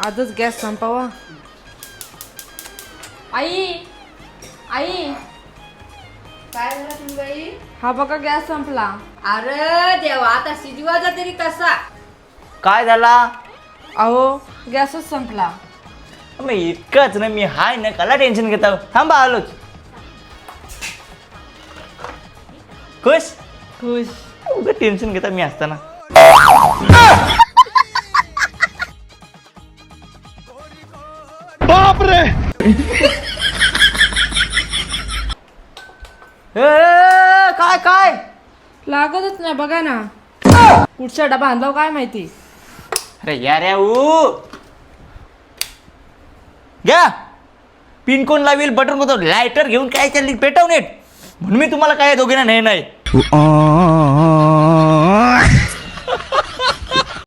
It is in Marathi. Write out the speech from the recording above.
आजच गॅस संपवा. आई आई काय झालं तुम्ही बाई? हा बघा गॅस संपला. अरे देवा, आता शिजवायचा तरी कसा? काय झाला? अहो गॅसच संपला. मग इतकंच ना, मी हाय ना, कला टेन्शन घेता. थांबा आलोच. खुश खुश. उगा टेन्शन घेता मी असताना. बापरे. काय काय लागतच नाही बघा ना. पुढच्या डबा आणला काय माहिती. अरे यार घ्या. पिन कोण लावेल, बटन कोणतं, लायटर घेऊन काय चालली पेटवून येत म्हणून मी तुम्हाला काय दोघींना नाही.